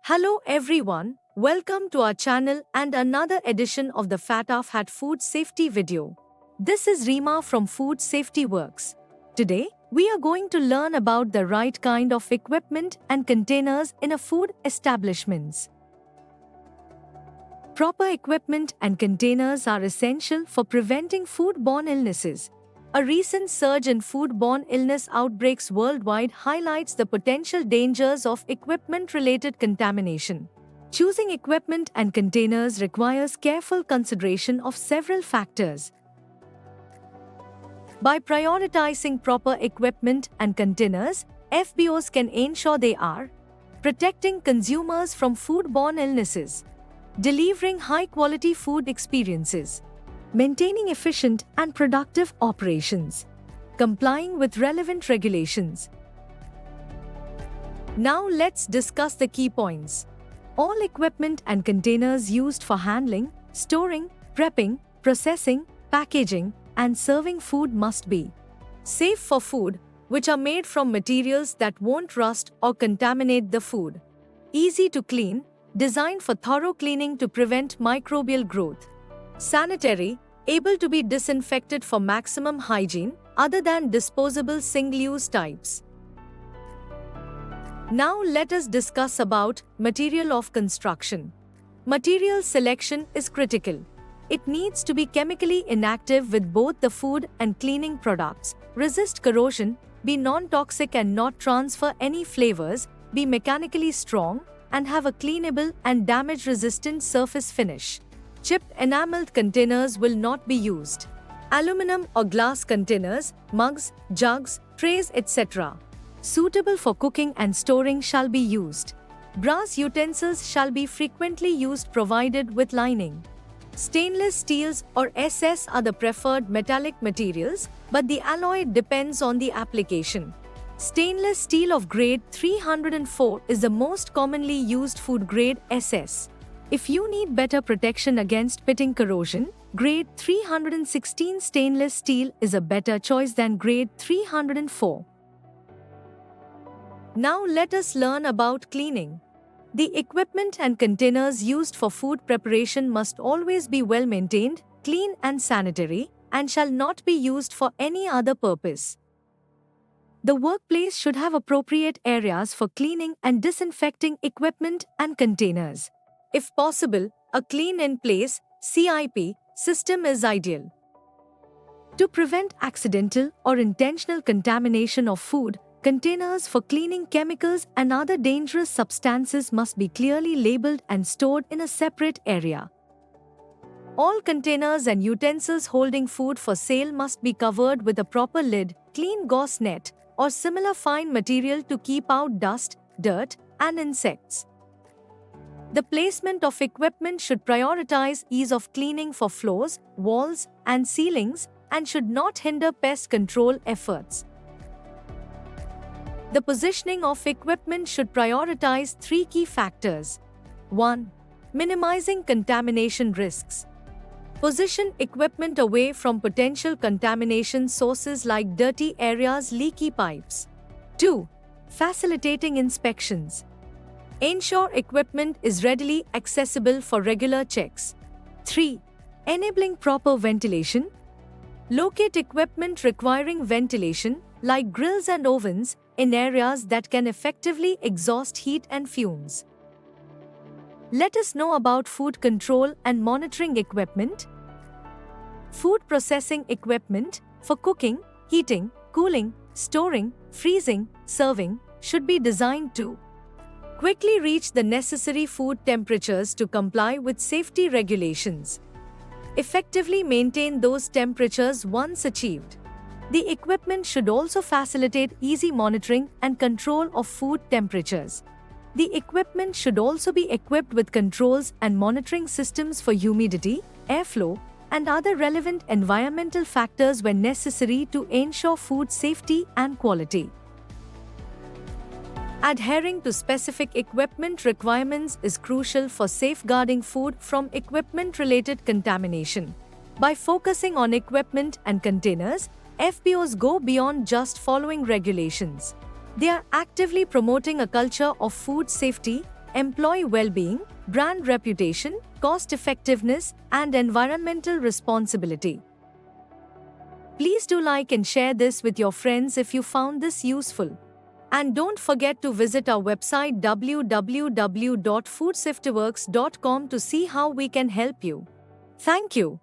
Hello everyone, welcome to our channel and another edition of the Fat Off Hat Food Safety video. This is Reema from Food Safety Works. Today, we are going to learn about the right kind of equipment and containers in a food establishments. Proper equipment and containers are essential for preventing foodborne illnesses. A recent surge in foodborne illness outbreaks worldwide highlights the potential dangers of equipment-related contamination. Choosing equipment and containers requires careful consideration of several factors. By prioritizing proper equipment and containers, FBOs can ensure they are protecting consumers from foodborne illnesses, delivering high-quality food experiences, maintaining efficient and productive operations, complying with relevant regulations. Now let's discuss the key points. All equipment and containers used for handling, storing, prepping, processing, packaging, and serving food must be safe for food, which are made from materials that won't rust or contaminate the food. Easy to clean, designed for thorough cleaning to prevent microbial growth. Sanitary, able to be disinfected for maximum hygiene, other than disposable single-use types. Now let us discuss about material of construction. Material selection is critical. It needs to be chemically inactive with both the food and cleaning products, resist corrosion, be non-toxic and not transfer any flavors, be mechanically strong, and have a cleanable and damage-resistant surface finish. Chipped enameled containers will not be used. Aluminum or glass containers, mugs, jugs, trays, etc. suitable for cooking and storing shall be used. Brass utensils shall be frequently used provided with lining. Stainless steels or SS are the preferred metallic materials, but the alloy depends on the application. Stainless steel of grade 304 is the most commonly used food grade SS. If you need better protection against pitting corrosion, grade 316 stainless steel is a better choice than grade 304. Now let us learn about cleaning. The equipment and containers used for food preparation must always be well maintained, clean and sanitary, and shall not be used for any other purpose. The workplace should have appropriate areas for cleaning and disinfecting equipment and containers. If possible, a clean-in-place (CIP) system is ideal. To prevent accidental or intentional contamination of food, containers for cleaning chemicals and other dangerous substances must be clearly labeled and stored in a separate area. All containers and utensils holding food for sale must be covered with a proper lid, clean gauze net, or similar fine material to keep out dust, dirt, and insects. The placement of equipment should prioritize ease of cleaning for floors, walls, and ceilings, and should not hinder pest control efforts. The positioning of equipment should prioritize three key factors. 1. Minimizing contamination risks. Position equipment away from potential contamination sources like dirty areas, leaky pipes. 2. Facilitating inspections. Ensure equipment is readily accessible for regular checks. 3. Enabling proper ventilation. Locate equipment requiring ventilation, like grills and ovens, in areas that can effectively exhaust heat and fumes. Let us know about food control and monitoring equipment. Food processing equipment for cooking, heating, cooling, storing, freezing, serving should be designed to quickly reach the necessary food temperatures to comply with safety regulations. Effectively maintain those temperatures once achieved. The equipment should also facilitate easy monitoring and control of food temperatures. The equipment should also be equipped with controls and monitoring systems for humidity, airflow, and other relevant environmental factors when necessary to ensure food safety and quality. Adhering to specific equipment requirements is crucial for safeguarding food from equipment-related contamination. By focusing on equipment and containers, FBOs go beyond just following regulations. They are actively promoting a culture of food safety, employee well-being, brand reputation, cost-effectiveness, and environmental responsibility. Please do like and share this with your friends if you found this useful. And don't forget to visit our website www.foodsafetyworks.com to see how we can help you. Thank you.